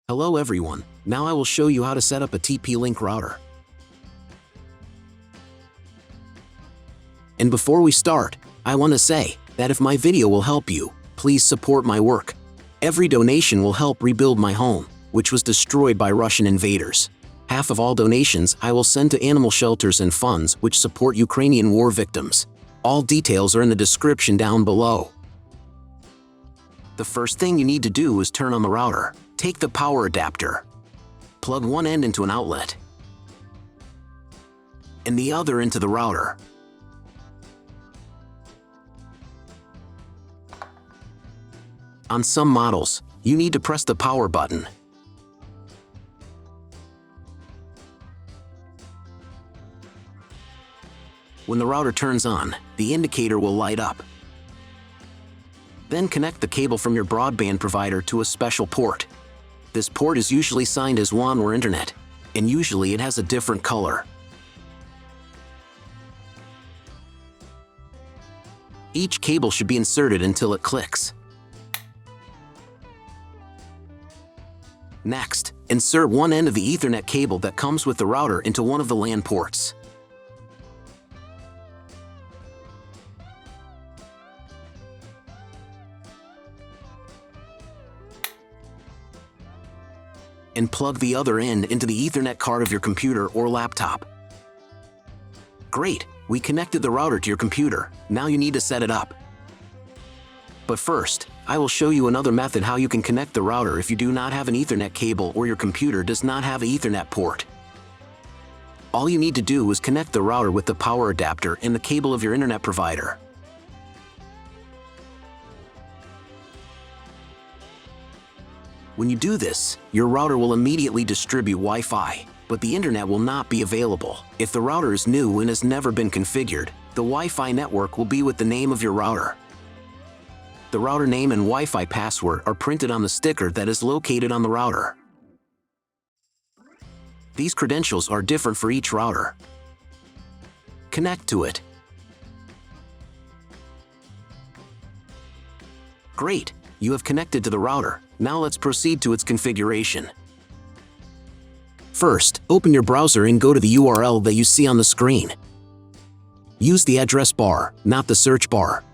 Hello everyone, now I will show you how to set up a TP-Link router. And before we start, I want to say that if my video will help you, please support my work. Every donation will help rebuild my home, which was destroyed by Russian invaders. Half of all donations I will send to animal shelters and funds which support Ukrainian war victims. All details are in the description down below. The first thing you need to do is turn on the router. Take the power adapter. Plug one end into an outlet and the other into the router. On some models, you need to press the power button. When the router turns on, the indicator will light up. Then connect the cable from your broadband provider to a special port. This port is usually signed as WAN or Internet, and usually it has a different color. Each cable should be inserted until it clicks. Next, insert one end of the Ethernet cable that comes with the router into one of the LAN ports. And plug the other end into the Ethernet card of your computer or laptop. Great, we connected the router to your computer. Now you need to set it up. But first, I will show you another method how you can connect the router if you do not have an Ethernet cable or your computer does not have an Ethernet port. All you need to do is connect the router with the power adapter and the cable of your internet provider. When you do this, your router will immediately distribute Wi-Fi, but the internet will not be available. If the router is new and has never been configured, the Wi-Fi network will be with the name of your router. The router name and Wi-Fi password are printed on the sticker that is located on the router. These credentials are different for each router. Connect to it. Great, you have connected to the router. Now let's proceed to its configuration. First, open your browser and go to the URL that you see on the screen. Use the address bar, not the search bar.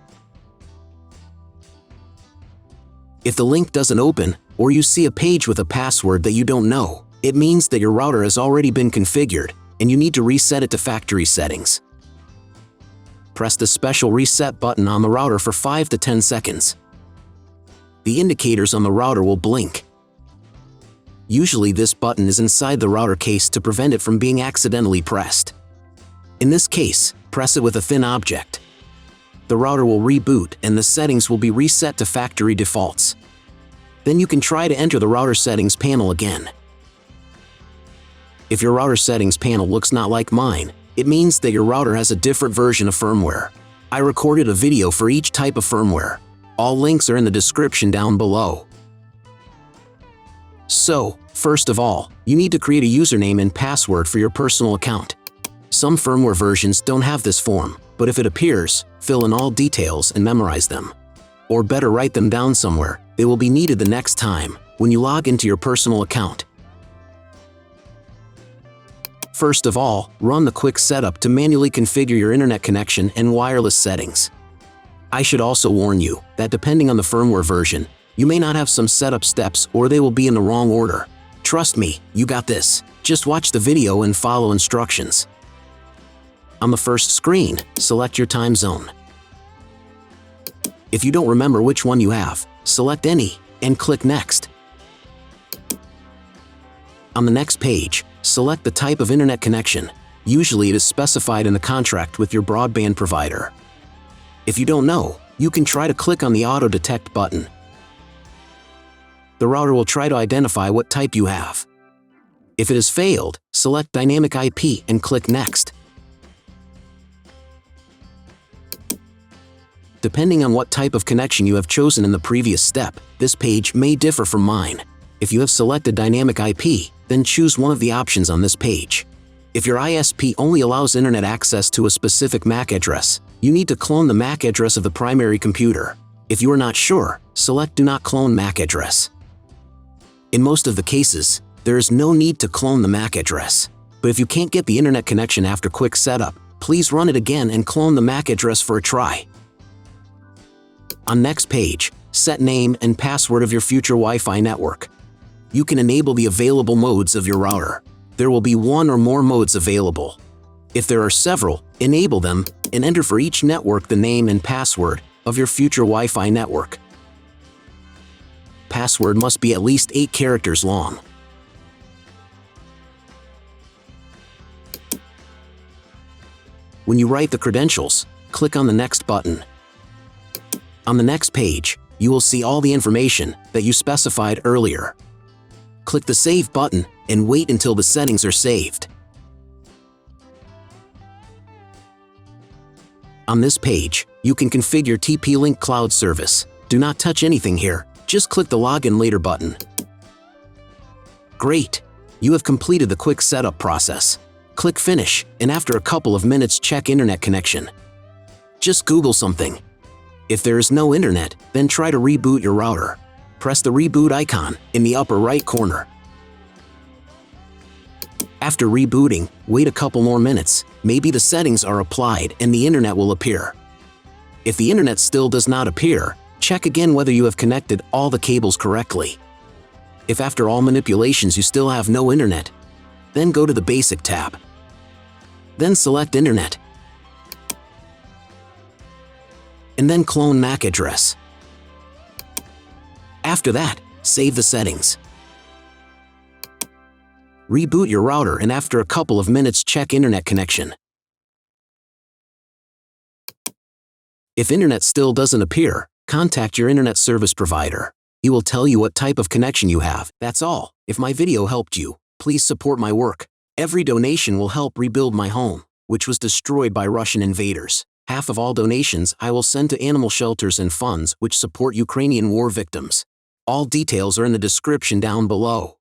If the link doesn't open, or you see a page with a password that you don't know, it means that your router has already been configured, and you need to reset it to factory settings. Press the special reset button on the router for 5 to 10 seconds. The indicators on the router will blink. Usually this button is inside the router case to prevent it from being accidentally pressed. In this case, press it with a thin object. The router will reboot and the settings will be reset to factory defaults. Then you can try to enter the router settings panel again. If your router settings panel looks not like mine, it means that your router has a different version of firmware. I recorded a video for each type of firmware. All links are in the description down below. So, first of all, you need to create a username and password for your personal account. Some firmware versions don't have this form, but if it appears, fill in all details and memorize them. Or better, write them down somewhere. They will be needed the next time when you log into your personal account. First of all, run the quick setup to manually configure your internet connection and wireless settings. I should also warn you that depending on the firmware version, you may not have some setup steps or they will be in the wrong order. Trust me, you got this. Just watch the video and follow instructions. On the first screen, select your time zone. If you don't remember which one you have, select any and click Next. On the next page, select the type of internet connection. Usually it is specified in the contract with your broadband provider. If you don't know, you can try to click on the Auto Detect button. The router will try to identify what type you have. If it has failed, select Dynamic IP and click Next. Depending on what type of connection you have chosen in the previous step, this page may differ from mine. If you have selected Dynamic IP, then choose one of the options on this page. If your ISP only allows internet access to a specific MAC address, you need to clone the MAC address of the primary computer. If you are not sure, select Do Not Clone MAC Address. In most of the cases, there is no need to clone the MAC address. But if you can't get the internet connection after quick setup, please run it again and clone the MAC address for a try. On next page, set name and password of your future Wi-Fi network. You can enable the available modes of your router. There will be one or more modes available. If there are several, enable them and enter for each network the name and password of your future Wi-Fi network. Password must be at least 8 characters long. When you write the credentials, click on the Next button. On the next page, you will see all the information that you specified earlier. Click the Save button and wait until the settings are saved. On this page, you can configure TP-Link cloud service. Do not touch anything here, just click the Login Later button. Great! You have completed the quick setup process. Click Finish, and after a couple of minutes check internet connection. Just Google something. If there is no internet, then try to reboot your router. Press the reboot icon in the upper right corner. After rebooting, wait a couple more minutes. Maybe the settings are applied and the internet will appear. If the internet still does not appear, check again whether you have connected all the cables correctly. If after all manipulations you still have no internet, then go to the Basic tab. Then select Internet. And then clone MAC address. After that, save the settings. Reboot your router and after a couple of minutes check internet connection. If internet still doesn't appear, contact your internet service provider. He will tell you what type of connection you have. That's all. If my video helped you, please support my work. Every donation will help rebuild my home, which was destroyed by Russian invaders. Half of all donations I will send to animal shelters and funds which support Ukrainian war victims. All details are in the description down below.